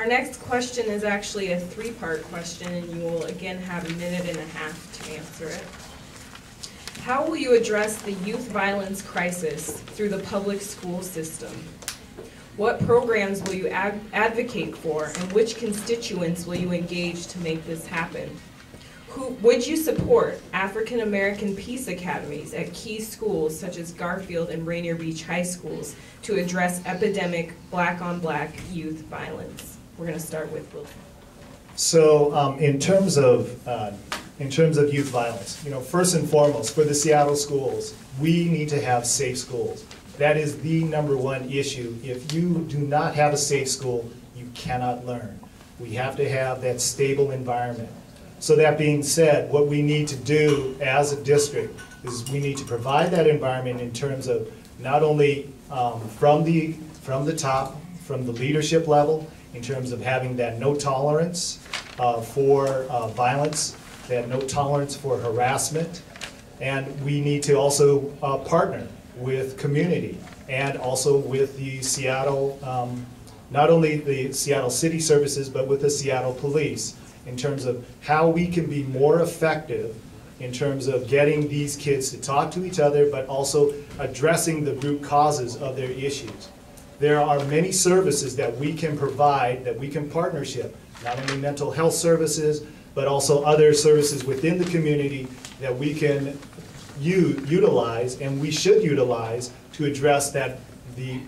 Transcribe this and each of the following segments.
Our next question is actually a three-part question, and you will again have 1.5 minutes to answer it. How will you address the youth violence crisis through the public school system? What programs will you advocate for, and which constituents will you engage to make this happen? Would you support African American peace academies at key schools such as Garfield and Rainier Beach High Schools to address epidemic black-on-black youth violence? We're going to start with Will. So in terms of youth violence, first and foremost, for the Seattle schools, we need to have safe schools. That is the #1 issue. If you do not have a safe school, you cannot learn. We have to have that stable environment. So that being said, what we need to do as a district is we need to provide that environment in terms of not only from the top, from the leadership level, in terms of having that no tolerance for violence, that no tolerance for harassment, and we need to also partner with community and also with the Seattle, not only the Seattle City Services, but with the Seattle Police, in terms of how we can be more effective in terms of getting these kids to talk to each other, but also addressing the root causes of their issues. There are many services that we can provide, that we can partnership, not only mental health services, but also other services within the community that we can utilize, and we should utilize, to address that the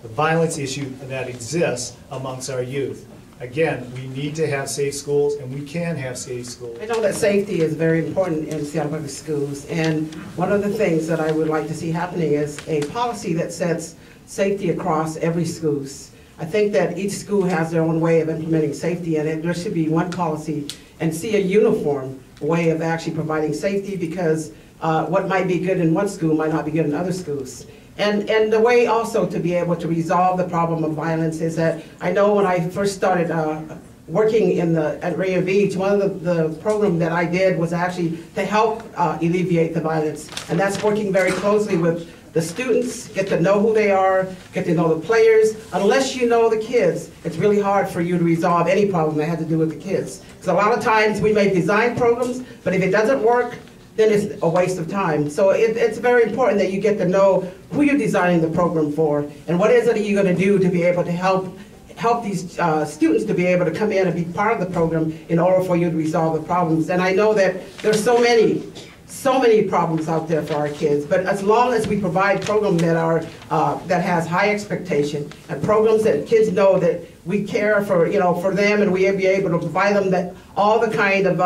violence issue that exists amongst our youth. Again, we need to have safe schools, and we can have safe schools. I know that safety is very important in Seattle Public Schools, and one of the things that I would like to see happening is a policy that sets safety across every schools. I think that each school has their own way of implementing safety, and there should be one policy and see a uniform way of actually providing safety, because what might be good in one school might not be good in other schools. And the way also to be able to resolve the problem of violence is that I know when I first started working at Rainier Beach, one of the program that I did was actually to help alleviate the violence, and that's working very closely with the students, get to know who they are, get to know the players. Unless you know the kids, it's really hard for you to resolve any problem that has to do with the kids. Because a lot of times we may design programs, but if it doesn't work, then it's a waste of time. So it's very important that you get to know who you're designing the program for, and what is it you're going to do to be able to help these students to be able to come in and be part of the program in order for you to resolve the problems. And I know that there's so many problems out there for our kids, but as long as we provide programs that are that has high expectation, and programs that kids know that we care for, for them, and we be able to provide them that all the kind of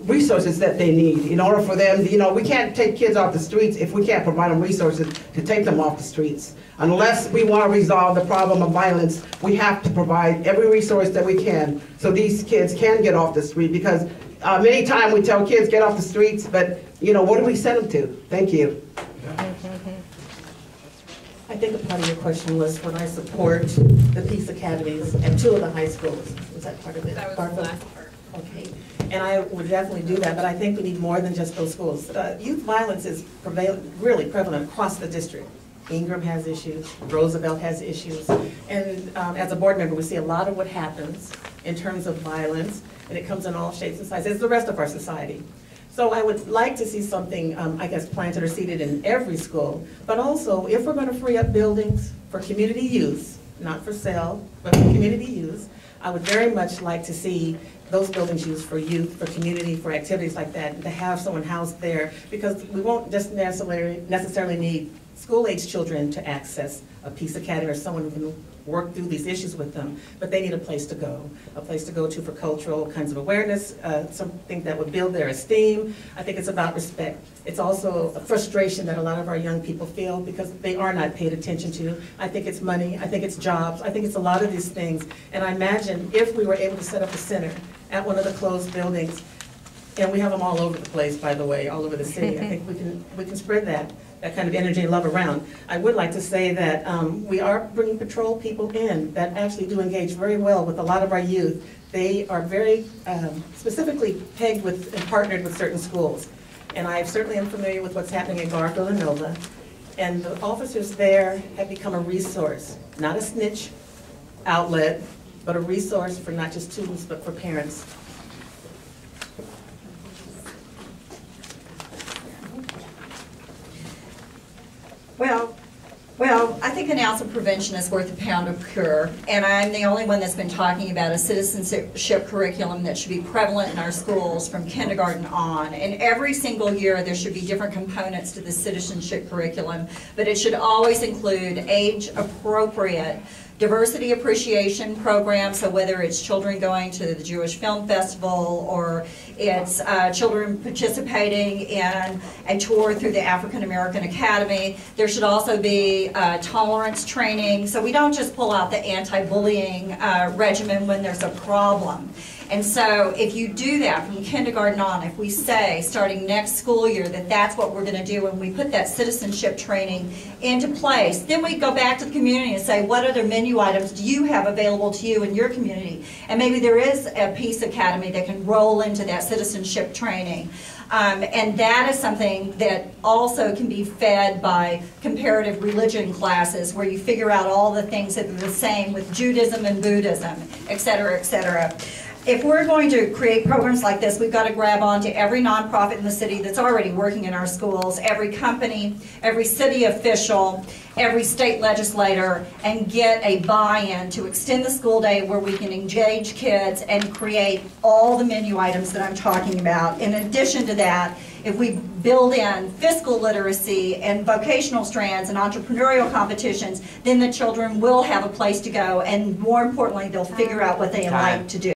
resources that they need in order for them, we can't take kids off the streets if we can't provide them resources to take them off the streets. Unless we want to resolve the problem of violence, we have to provide every resource that we can so these kids can get off the street, because many times we tell kids get off the streets, but what do we send them to? Thank you. I think a part of your question was when I support the Peace Academies at 2 of the high schools. Was that part of it? That was the last part. Okay. And I would definitely do that, but I think we need more than just those schools. Youth violence is really prevalent across the district. Ingram has issues, Roosevelt has issues, and as a board member, we see a lot of what happens in terms of violence, and it comes in all shapes and sizes, as the rest of our society. So I would like to see something, I guess, planted or seeded in every school, but also, if we're going to free up buildings for community use, not for sale, but for community use, I would very much like to see those buildings used for youth, for community, for activities like that, and to have someone housed there, because we won't just necessarily need school-age children to access a Peace Academy or someone who can work through these issues with them, but they need a place to go to for cultural kinds of awareness, something that would build their esteem. I think it's about respect. It's also a frustration that a lot of our young people feel because they are not paid attention to. I think it's money, I think it's jobs, I think it's a lot of these things. And I imagine if we were able to set up a center at one of the closed buildings, and we have them all over the place, by the way, all over the city. I think we can spread that kind of energy and love around. I would like to say that we are bringing patrol people in that actually do engage very well with a lot of our youth. They are very specifically pegged with and partnered with certain schools. And I certainly am familiar with what's happening in Garfield and Nova. And the officers there have become a resource, not a snitch, outlet, but a resource for not just students, but for parents. Well, I think an ounce of prevention is worth a pound of cure, and I'm the only one that's been talking about a citizenship curriculum that should be prevalent in our schools from kindergarten on. And every single year there should be different components to the citizenship curriculum, but it should always include age-appropriate diversity appreciation programs, so whether it's children going to the Jewish Film Festival or it's children participating in a tour through the African American Academy. There should also be tolerance training, so we don't just pull out the anti-bullying regimen when there's a problem. And so if you do that from kindergarten on, if we say starting next school year that that's what we're going to do and we put that citizenship training into place, then we go back to the community and say, what other menu items do you have available to you in your community? And maybe there is a Peace Academy that can roll into that citizenship training. And that is something that also can be fed by comparative religion classes where you figure out all the things that are the same with Judaism and Buddhism, et cetera, et cetera. If we're going to create programs like this, we've got to grab onto every nonprofit in the city that's already working in our schools, every company, every city official, every state legislator, and get a buy-in to extend the school day where we can engage kids and create all the menu items that I'm talking about. In addition to that, if we build in fiscal literacy and vocational strands and entrepreneurial competitions, then the children will have a place to go, and more importantly, they'll figure out what they like to do.